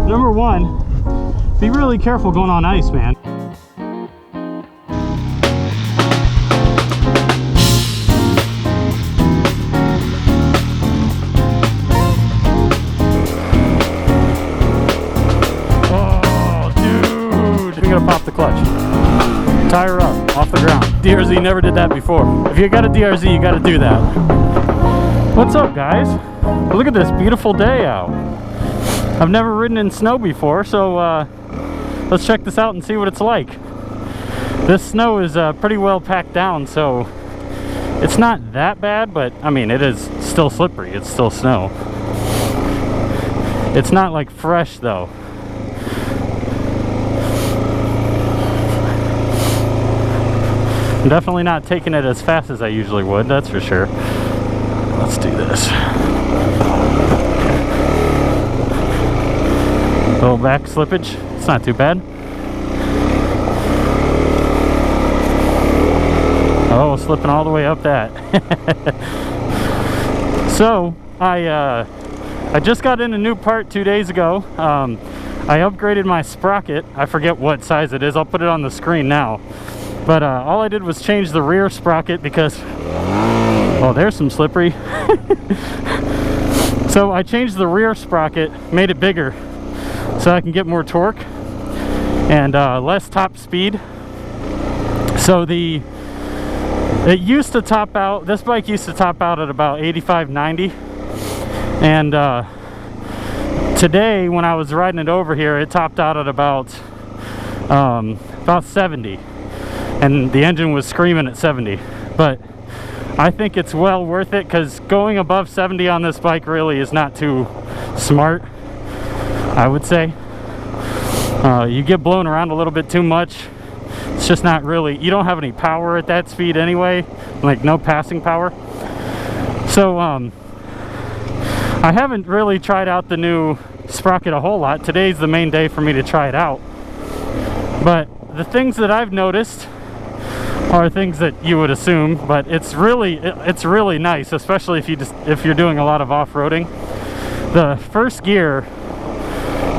number one, be really careful going on ice, man. Oh, dude. We gotta pop the clutch. Tire up, off the ground. DRZ never did that before. If you got a DRZ, you gotta do that. What's up, guys? Look at this beautiful day out. I've never ridden in snow before, so let's check this out and see what it's like. This snow is pretty well packed down, so it's not that bad, but I mean, it is still slippery. It's still snow. It's not like fresh though. I'm definitely not taking it as fast as I usually would, that's for sure. Let's do this. Little back slippage, it's not too bad. Oh, slipping all the way up that. So, I just got in a new part 2 days ago. I upgraded my sprocket. I forget what size it is. I'll put it on the screen now. But all I did was change the rear sprocket because, oh, there's some slippery. So I changed the rear sprocket, made it bigger so I can get more torque and less top speed. So it used to top out, this bike used to top out at about 85, 90. And today when I was riding it over here, it topped out at about 70. And the engine was screaming at 70, but I think it's well worth it because going above 70 on this bike really is not too smart, I would say. You get blown around a little bit too much. It's just not really, you don't have any power at that speed anyway, like no passing power. So I haven't really tried out the new sprocket a whole lot. Today's the main day for me to try it out, but the things that I've noticed are things that you would assume, but it's really nice, especially if you're doing a lot of off-roading. The first gear,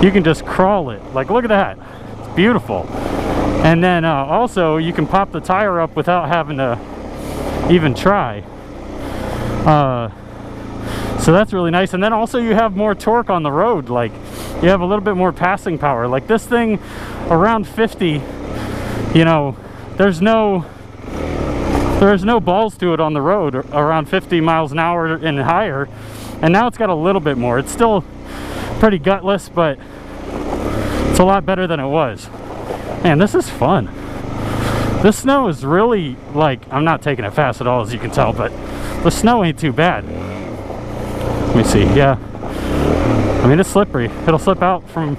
you can just crawl it. Like, look at that, it's beautiful. And then also you can pop the tire up without having to even try. So that's really nice. And then also you have more torque on the road. Like, you have a little bit more passing power. Like this thing around 50, you know, there's no balls to it on the road around 50 miles an hour and higher, and now it's got a little bit more. It's still pretty gutless, but it's a lot better than it was. Man, this is fun. This snow is really, like, I'm not taking it fast at all, as you can tell, but the snow ain't too bad. Let me see. Yeah, I mean, it's slippery. It'll slip out from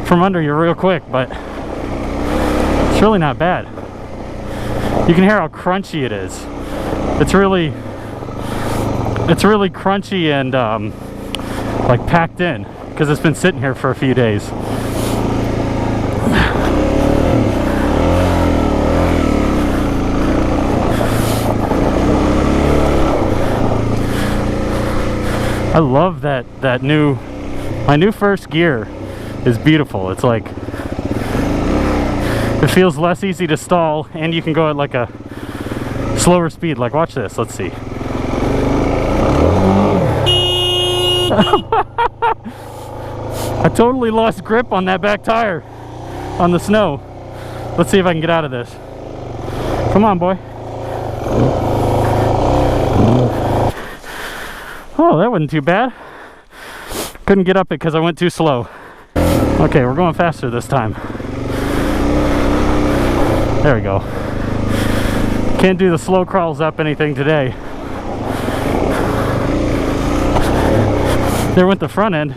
under you real quick, but it's really not bad. You can hear how crunchy it is. It's really crunchy and like packed in because it's been sitting here for a few days. I love that my new first gear is beautiful. It's like, it feels less easy to stall, and you can go at like a slower speed. Like, watch this, let's see. I totally lost grip on that back tire on the snow. Let's see if I can get out of this. Come on, boy. Oh, that wasn't too bad. Couldn't get up it because I went too slow. Okay, we're going faster this time. There we go. Can't do the slow crawls up anything today. There went the front end.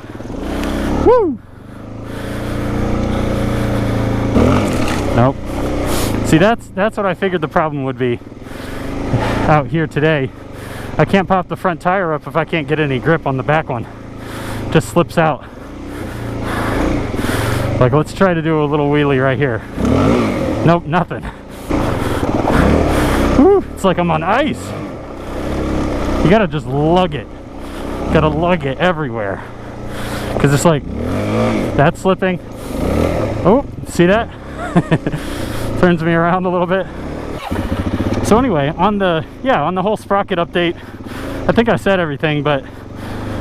Woo! Nope. See, that's what I figured the problem would be out here today. I can't pop the front tire up if I can't get any grip on the back one. Just slips out. Like, let's try to do a little wheelie right here. Nope, nothing. Whew, it's like I'm on ice. You gotta just lug it. Gotta lug it everywhere. because it's like that's slipping. Oh, see that? Turns me around a little bit. So anyway, on the whole Sprocket update, I think I said everything, but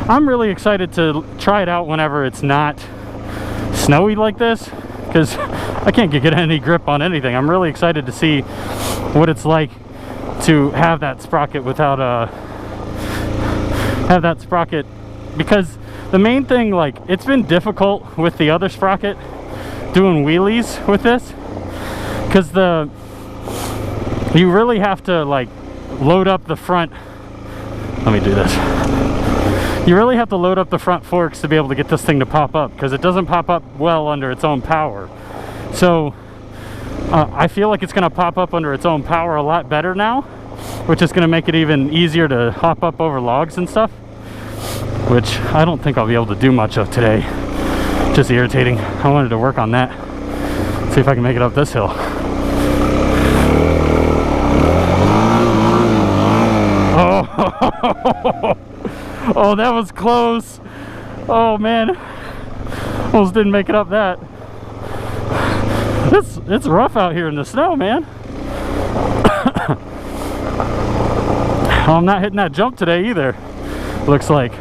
I'm really excited to try it out whenever it's not snowy like this, because I can't get any grip on anything. I'm really excited to see what it's like to have that Sprocket without because the main thing, like, it's been difficult with the other Sprocket doing wheelies with this, because you really have to like load up the front. Let me do this. You really have to load up the front forks to be able to get this thing to pop up, because it doesn't pop up well under its own power. So I feel like it's going to pop up under its own power a lot better now, which is going to make it even easier to hop up over logs and stuff, which I don't think I'll be able to do much of today. Just irritating. I wanted to work on that. See if I can make it up this hill. Oh, that was close. Oh man, almost didn't make it up that. It's rough out here in the snow, man. Oh, I'm not hitting that jump today either, looks like.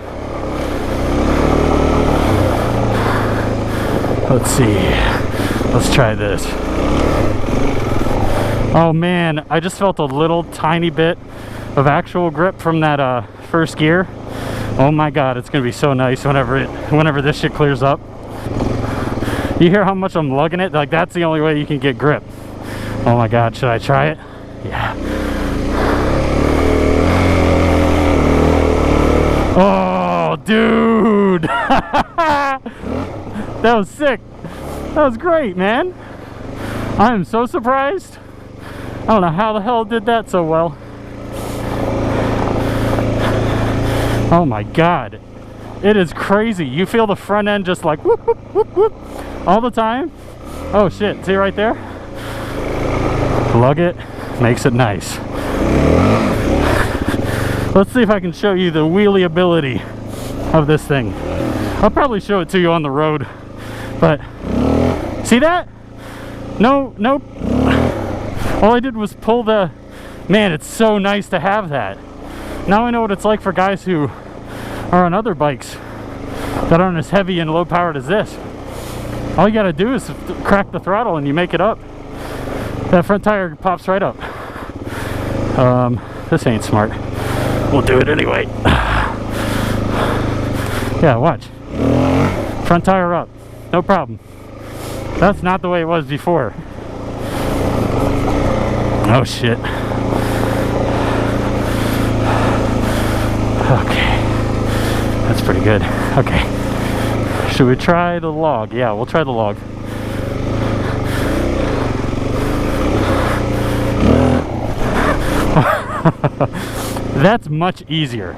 Let's see, let's try this. Oh man, I just felt a little tiny bit of actual grip from that first gear. Oh my god, it's gonna be so nice whenever this shit clears up. You hear how much I'm lugging it? Like, that's the only way you can get grip. Oh my god, should I try it? Yeah. Oh dude. That was sick. That was great, man. I am so surprised. I don't know how the hell it did that so well. Oh my god, it is crazy. You feel the front end just like whoop, whoop, whoop, whoop all the time. Oh shit, see right there? Lug it, makes it nice. Let's see if I can show you the wheelie ability of this thing. I'll probably show it to you on the road, but see that? No, nope. All I did was pull the... Man, it's so nice to have that. Now I know what it's like for guys who are on other bikes that aren't as heavy and low powered as this. All you gotta do is crack the throttle and you make it up. That front tire pops right up. This ain't smart. We'll do it anyway. Yeah, watch. Front tire up, no problem. That's not the way it was before. Oh shit. Okay, that's pretty good. Okay, should we try the log? Yeah, we'll try the log. That's much easier.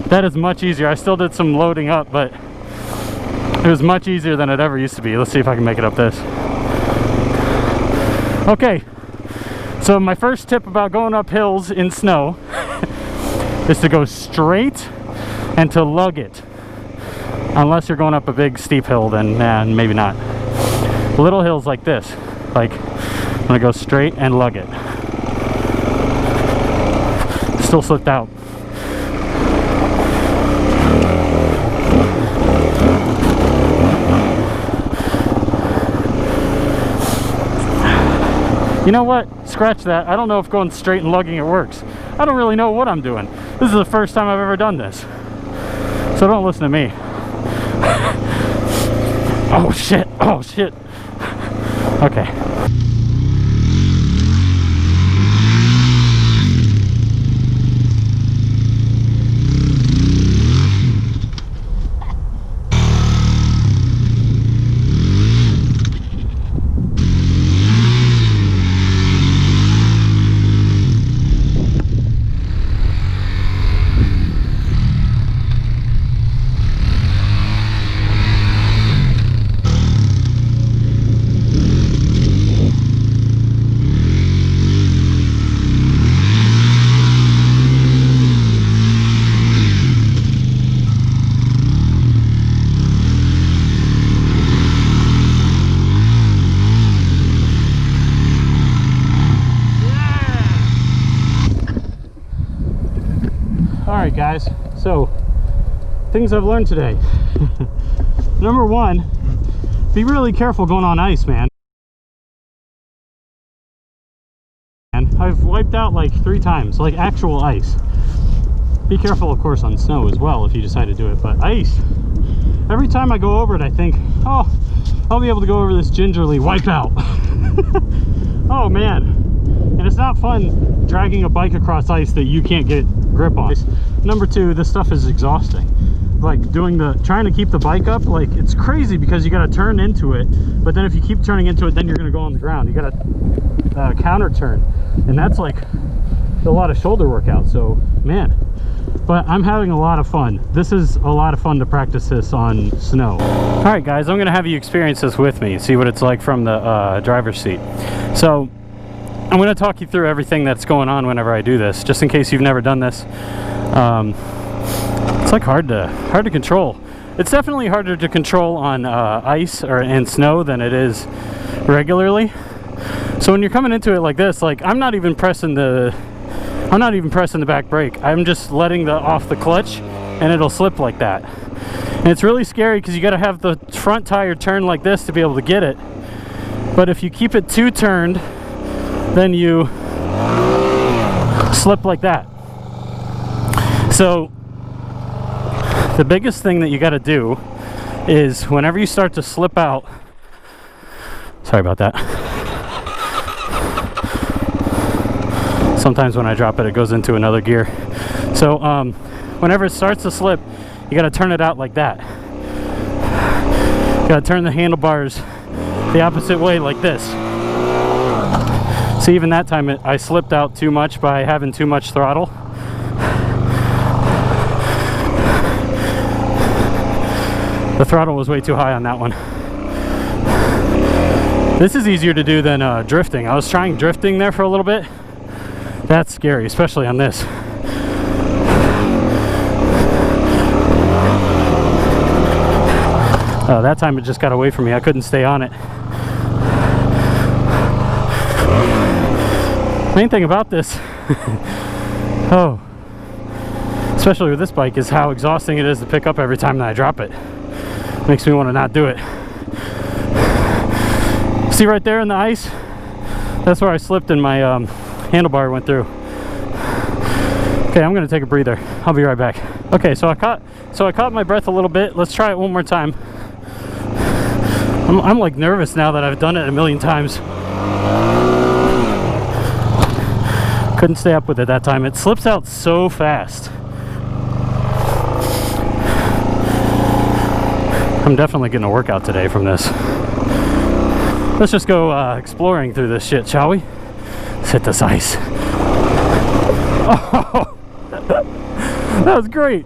That is much easier. I still did some loading up, but it was much easier than it ever used to be. Let's see if I can make it up this. Okay, so my first tip about going up hills in snow is to go straight and to lug it. Unless you're going up a big steep hill, then maybe not. Little hills like this, like I'm gonna go straight and lug it. Still slipped out. You know what? Scratch that. I don't know if going straight and lugging it works. I don't really know what I'm doing. This is the first time I've ever done this. So don't listen to me. Oh shit. Oh shit. Okay. guys, so things I've learned today. Number one, be really careful going on ice, man. I've wiped out like 3 times, like actual ice. Be careful, of course, on snow as well if you decide to do it, but ice, every time I go over it, I think, oh, I'll be able to go over this gingerly, wipe out. Oh man, and it's not fun dragging a bike across ice that you can't get grip on. Number two, this stuff is exhausting. Like trying to keep the bike up, like it's crazy because you got to turn into it, but then if you keep turning into it, then you're going to go on the ground. You got to counter turn, and that's like a lot of shoulder workout. So man, but I'm having a lot of fun. This is a lot of fun to practice this on snow. All right guys, I'm going to have you experience this with me, see what it's like from the driver's seat. So I'm going to talk you through everything that's going on whenever I do this, just in case you've never done this. It's like hard to control. It's definitely harder to control on ice and snow than it is regularly. So when you're coming into it like this, like I'm not even pressing the back brake. I'm just letting off the clutch, and it'll slip like that. And it's really scary because you got to have the front tire turn like this to be able to get it. But if you keep it too turned, then you slip like that. So the biggest thing that you got to do is whenever you start to slip out, sorry about that. Sometimes when I drop it, it goes into another gear. So whenever it starts to slip, you got to turn it out like that. You got to turn the handlebars the opposite way like this. See, even that time I slipped out too much by having too much throttle. The throttle was way too high on that one. This is easier to do than drifting. I was trying drifting there for a little bit. That's scary, especially on this. Oh, that time it just got away from me. I couldn't stay on it. Main thing about this, oh, especially with this bike, is how exhausting it is to pick up every time that I drop it. Makes me want to not do it. See right there in the ice? That's where I slipped and my handlebar went through. Okay, I'm gonna take a breather. I'll be right back. Okay, so I caught my breath a little bit. Let's try it one more time. I'm like nervous now that I've done it a million times. Couldn't stay up with it that time. It slips out so fast. I'm definitely getting a workout today from this. Let's just go exploring through this shit, shall we? Let's hit this ice. Oh, that was great.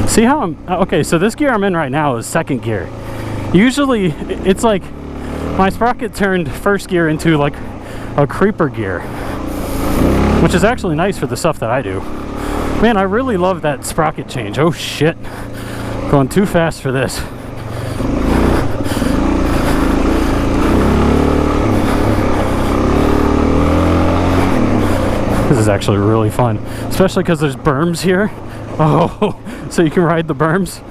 See how okay, so this gear I'm in right now is second gear. Usually it's like my Sprocket turned first gear into like a creeper gear, which is actually nice for the stuff that I do. Man, I really love that Sprocket change. Oh shit, going too fast for this. This is actually really fun, especially because there's berms here. Oh, so you can ride the berms.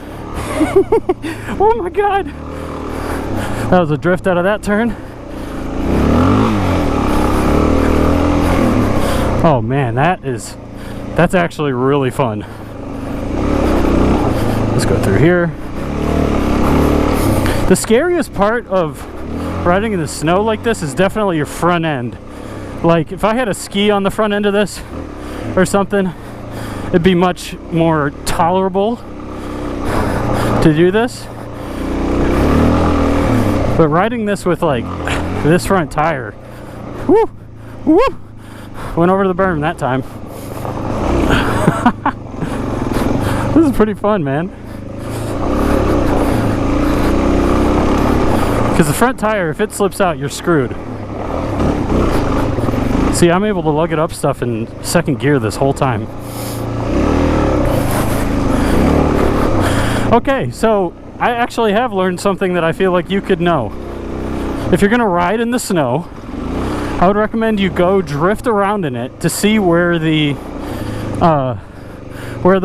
Oh my god, that was a drift out of that turn. Oh man, that's actually really fun. Let's go through here. The scariest part of riding in the snow like this is definitely your front end. Like if I had a ski on the front end of this or something, it'd be much more tolerable to do this. But riding this with like this front tire, whoo, whoo, went over the berm that time. This is pretty fun, man. Because the front tire, if it slips out, you're screwed. See, I'm able to lug it up stuff in second gear this whole time. Okay, so I actually have learned something that I feel like you could know. If you're gonna ride in the snow, I would recommend you go drift around in it to see where the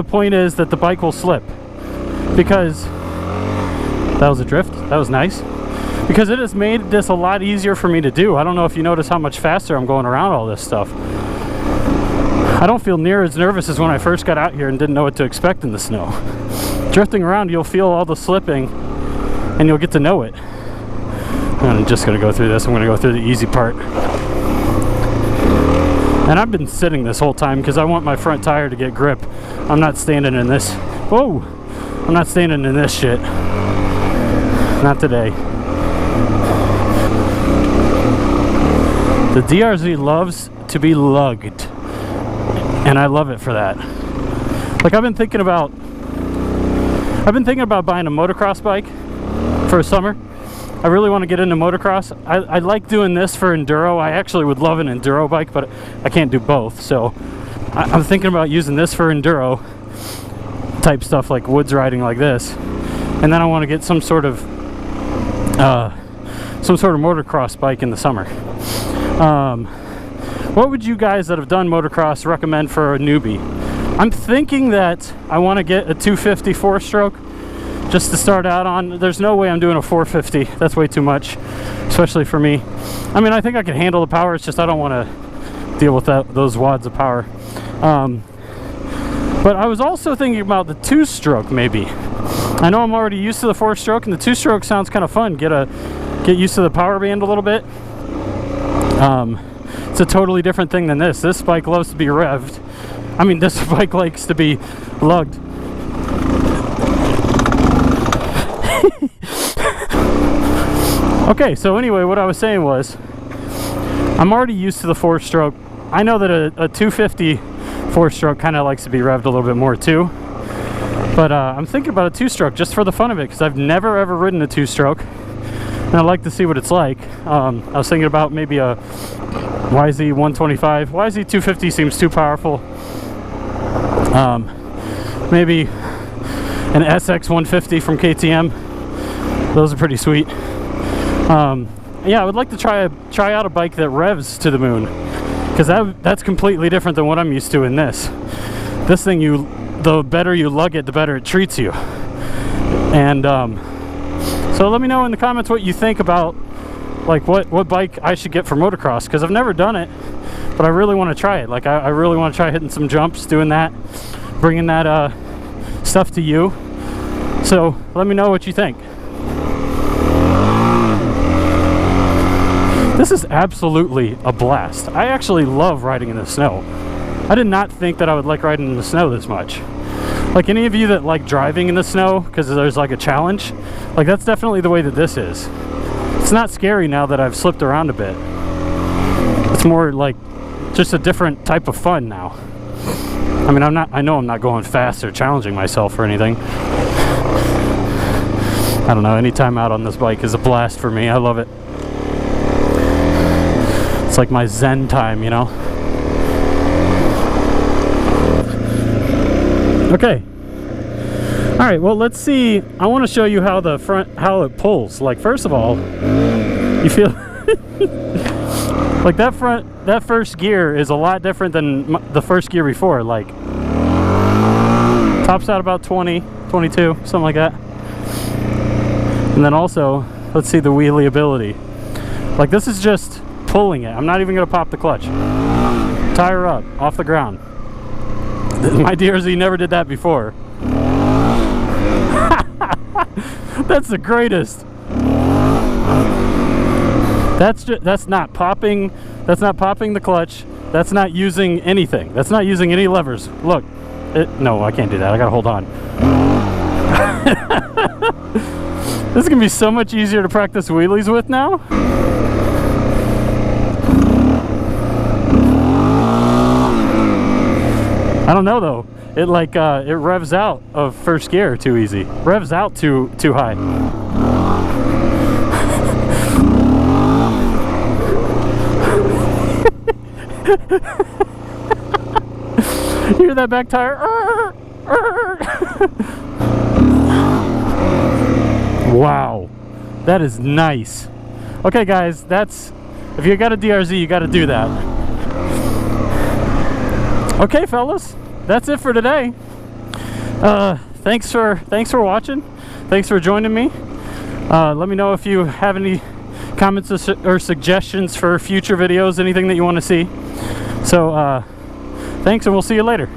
point is that the bike will slip, because that was a drift. That was nice, because it has made this a lot easier for me to do. I don't know if you notice how much faster I'm going around all this stuff. I don't feel near as nervous as when I first got out here and didn't know what to expect in the snow. Drifting around, you'll feel all the slipping and you'll get to know it. I'm just going to go through this. I'm going to go through the easy part. And I've been sitting this whole time because I want my front tire to get grip. I'm not standing in this. Whoa! I'm not standing in this shit. Not today. The DRZ loves to be lugged, and I love it for that. Like, I've been thinking about buying a motocross bike for a summer. I really want to get into motocross. I like doing this for enduro. I actually would love an enduro bike, but I can't do both. So I'm thinking about using this for enduro type stuff, like woods riding like this. And then I want to get some sort of motocross bike in the summer. What would you guys that have done motocross recommend for a newbie? I'm thinking that I want to get a 250 4-stroke just to start out on. There's no way I'm doing a 450. That's way too much, especially for me. I mean, I think I can handle the power. It's just I don't want to deal with those wads of power. But I was also thinking about the 2-stroke maybe. I know I'm already used to the 4-stroke, and the 2-stroke sounds kind of fun. Get used to the power band a little bit. It's a totally different thing than this. This bike loves to be revved. I mean, this bike likes to be lugged. Okay, so anyway, what I was saying was, I'm already used to the 4-stroke. I know that a 250 4-stroke kind of likes to be revved a little bit more too. But I'm thinking about a 2-stroke just for the fun of it, because I've never ever ridden a 2-stroke. And I'd like to see what it's like. I was thinking about maybe a YZ125. YZ250 seems too powerful. Maybe an SX150 from KTM. Those are pretty sweet. Yeah, I would like to try out a bike that revs to the moon, because that's completely different than what I'm used to in this. This thing, the better you lug it, the better it treats you. And so let me know in the comments what you think about, like, what bike I should get for motocross, because I've never done it, but I really want to try it. Like, I really want to try hitting some jumps, doing that, bringing that stuff to you. So let me know what you think. This is absolutely a blast. I actually love riding in the snow. I did not think that I would like riding in the snow this much. Like, any of you that like driving in the snow because there's like a challenge, like, that's definitely the way that this is. It's not scary now that I've slipped around a bit. It's more like just a different type of fun now. I mean, I know I'm not going fast or challenging myself or anything. I don't know, any time out on this bike is a blast for me. I love it. It's like my zen time, you know? Okay. Alright, well, let's see. I want to show you how how it pulls. Like, first of all, you feel like that first gear is a lot different than the first gear before. Like, tops out about 20, 22, something like that. And then also, let's see the wheelie ability. Like, this is just pulling it. I'm not even going to pop the clutch. Tire up, off the ground. My DRZ never did that before. That's the greatest. That's not popping the clutch. That's not using anything. That's not using any levers. Look. No, I can't do that. I gotta hold on. This is gonna be so much easier to practice wheelies with now. I don't know though. It like it revs out of first gear too easy. Revs out too high. You hear that back tire? Wow, that is nice. Okay guys, that's If you got a DRZ, you got to do that. Okay, fellas, that's it for today. Thanks for watching. Thanks for joining me. Let me know if you have any comments or suggestions for future videos, anything that you want to see. So thanks, and we'll see you later.